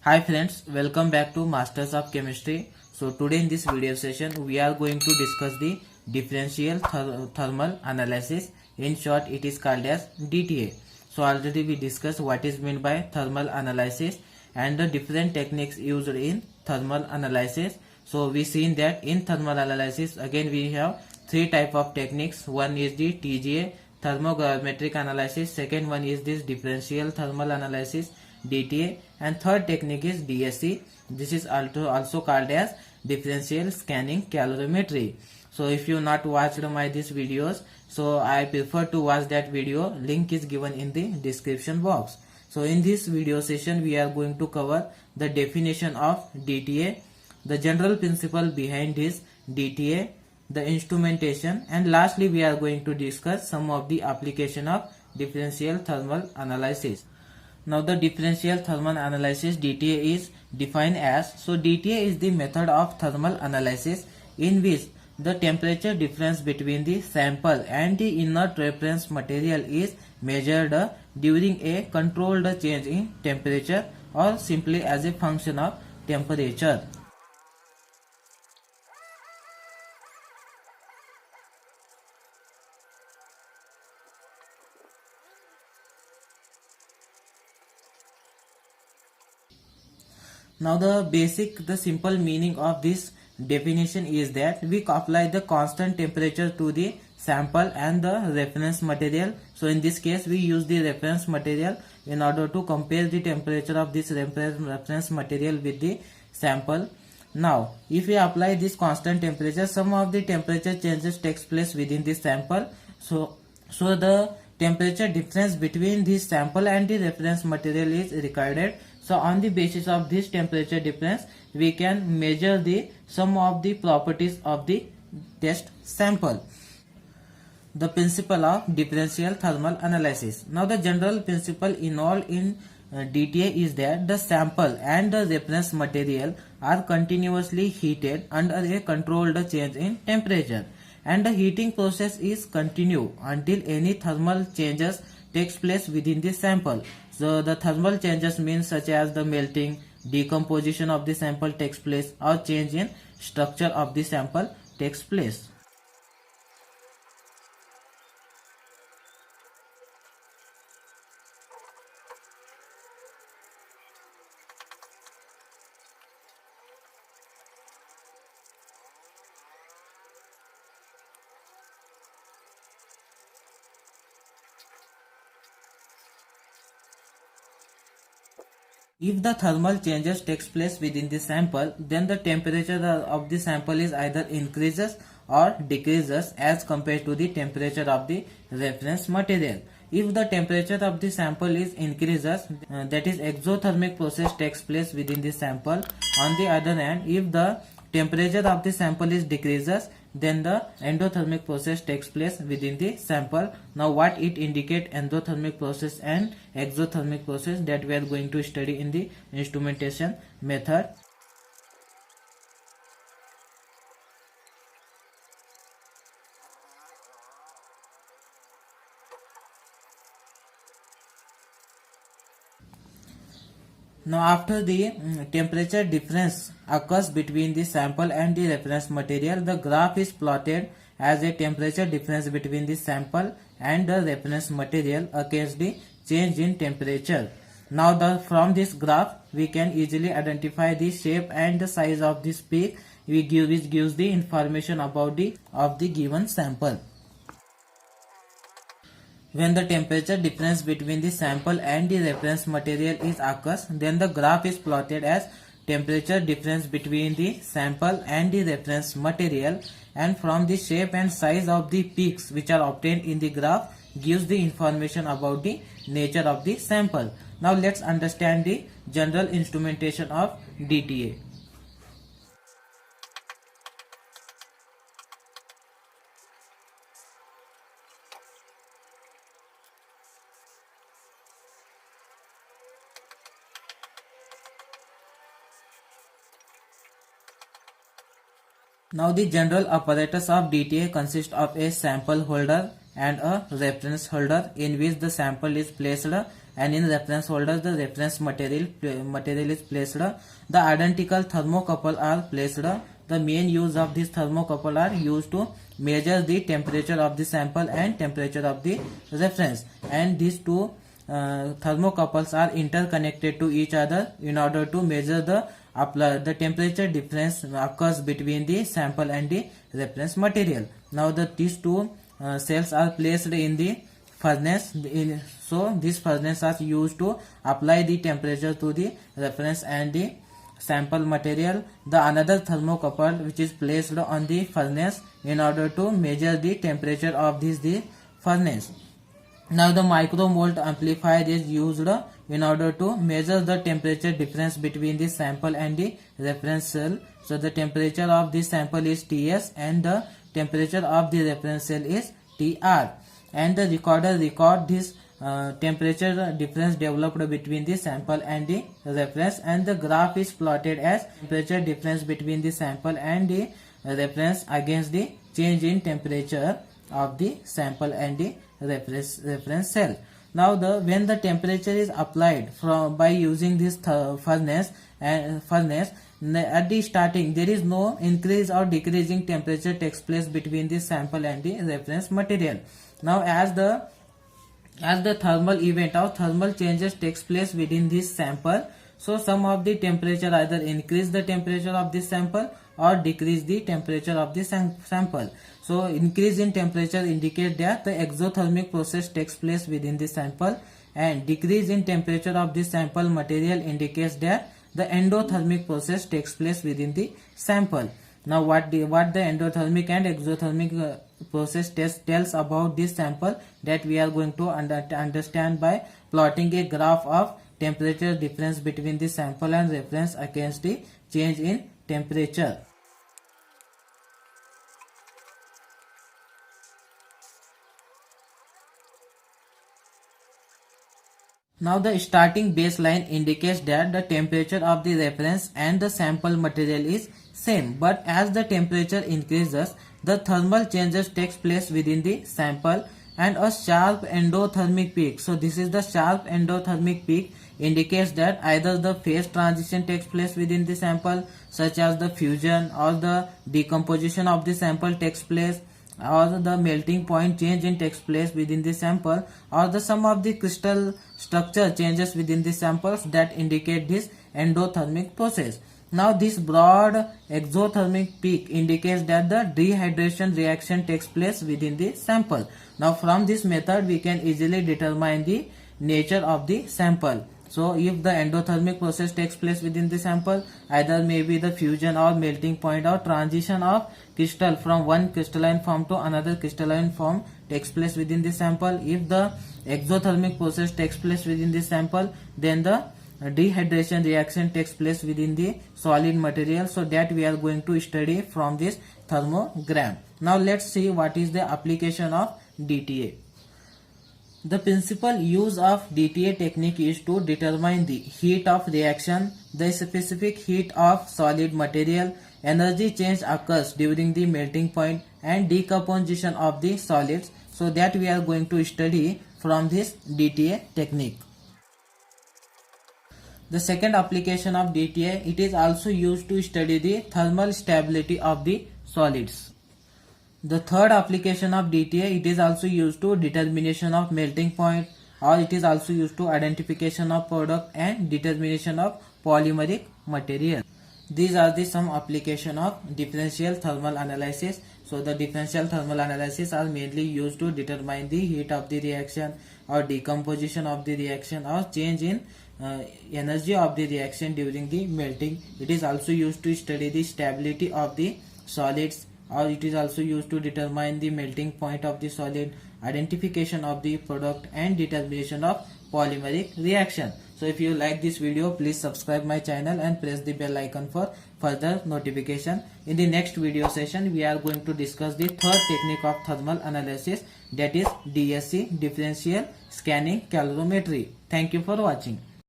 Hi friends, welcome back to Masters of Chemistry. So today in this video session we are going to discuss the differential thermal analysis. In short it is called as DTA. So already we discussed what is meant by thermal analysis and the different techniques used in thermal analysis. So we seen that in thermal analysis again we have three type of techniques. One is the TGA, thermogrametric analysis. Second one is this differential thermal analysis, DTA, and third technique is DSC. This is also called as differential scanning calorimetry. So if you not watched my these videos, so I prefer to watch that video. Link is given in the description box. So in this video session we are going to cover the definition of DTA, the general principle behind this DTA, the instrumentation, and lastly we are going to discuss some of the application of differential thermal analysis. Now the differential thermal analysis DTA is defined as, so DTA is the method of thermal analysis in which the temperature difference between the sample and the inert reference material is measured during a controlled change in temperature or simply as a function of temperature. Now the simple meaning of this definition is that we apply the constant temperature to the sample and the reference material. So in this case we use the reference material in order to compare the temperature of this reference material with the sample. Now if we apply this constant temperature, some of the temperature changes takes place within the sample. So the temperature difference between this sample and the reference material is recorded. So on the basis of this temperature difference we can measure the some of the properties of the test sample. The principle of differential thermal analysis. Now the general principle involved in DTA is that the sample and the reference material are continuously heated under a controlled change in temperature, and the heating process is continued until any thermal changes takes place within the sample. So the thermal changes means such as the melting, decomposition of the sample takes place, or change in structure of the sample takes place. If the thermal changes takes place within the sample, then the temperature of the sample is either increases or decreases as compared to the temperature of the reference material. If the temperature of the sample is increases, that is exothermic process takes place within the sample. On the other hand, if the temperature of the sample is decreases, then the endothermic process takes place within the sample. Now what it indicate endothermic process and exothermic process, that we are going to study in the instrumentation method. Now after the temperature difference occurs between the sample and the reference material, the graph is plotted as a temperature difference between the sample and the reference material against the change in temperature. Now from this graph we can easily identify the shape and the size of this peak which gives the information about the given sample. When the temperature difference between the sample and the reference material is occurs, then the graph is plotted as temperature difference between the sample and the reference material, and from the shape and size of the peaks which are obtained in the graph gives the information about the nature of the sample. Now let's understand the general instrumentation of DTA. Now the general apparatus of DTA consists of a sample holder and a reference holder in which the sample is placed and in reference holder the reference material is placed. The identical thermocouple are placed. The main use of this thermocouple are used to measure the temperature of the sample and temperature of the reference, and these two thermocouples are interconnected to each other in order to measure the temperature difference occurs between the sample and the reference material. Now these two cells are placed in the furnace. So this furnace is used to apply the temperature to the reference and the sample material. The another thermocouple which is placed on the furnace in order to measure the temperature of the furnace. Now the microvolt amplifier is used in order to measure the temperature difference between the sample and the reference cell. So the temperature of the sample is Ts and the temperature of the reference cell is Tr, and the recorder record this temperature difference developed between the sample and the reference, and the graph is plotted as temperature difference between the sample and the reference against the change in temperature of the sample and the reference cell. Now when the temperature is applied by using this furnace at the starting, there is no increase or decreasing temperature takes place between the sample and the reference material. Now as the thermal event or thermal changes takes place within this sample, so some of the temperature either increase the temperature of this sample or decrease the temperature of the sample. So increase in temperature indicates that the exothermic process takes place within the sample, and decrease in temperature of the sample material indicates that the endothermic process takes place within the sample. Now what the endothermic and exothermic process tells about this sample, that we are going to understand by plotting a graph of temperature difference between the sample and reference against the change in temperature. Now the starting baseline indicates that the temperature of the reference and the sample material is same, but as the temperature increases, the thermal changes takes place within the sample and a sharp endothermic peak. So this is the sharp endothermic peak indicates that either the phase transition takes place within the sample, such as the fusion or the decomposition of the sample takes place, or the melting point change in takes place within the sample, or the sum of the crystal structure changes within the samples that indicate this endothermic process. Now this broad exothermic peak indicates that the dehydration reaction takes place within the sample. Now from this method we can easily determine the nature of the sample. So if the endothermic process takes place within the sample, either maybe the fusion or melting point or transition of crystal from one crystalline form to another crystalline form takes place within the sample. If the exothermic process takes place within the sample, then the dehydration reaction takes place within the solid material. So that we are going to study from this thermogram. Now let's see what is the application of DTA. The principal use of DTA technique is to determine the heat of reaction, the specific heat of solid material, energy change occurs during the melting point, and decomposition of the solids. So that we are going to study from this DTA technique. The second application of DTA, it is also used to study the thermal stability of the solids. The third application of DTA, it is also used to determination of melting point, or it is also used to identification of product and determination of polymeric material. These are the some application of differential thermal analysis. So the differential thermal analysis are mainly used to determine the heat of the reaction or decomposition of the reaction or change in energy of the reaction during the melting. It is also used to study the stability of the solids, or it is also used to determine the melting point of the solid, identification of the product and determination of polymeric reaction. So if you like this video, please subscribe my channel and press the bell icon for further notification. In the next video session, we are going to discuss the third technique of thermal analysis, that is DSC, differential scanning calorimetry. Thank you for watching.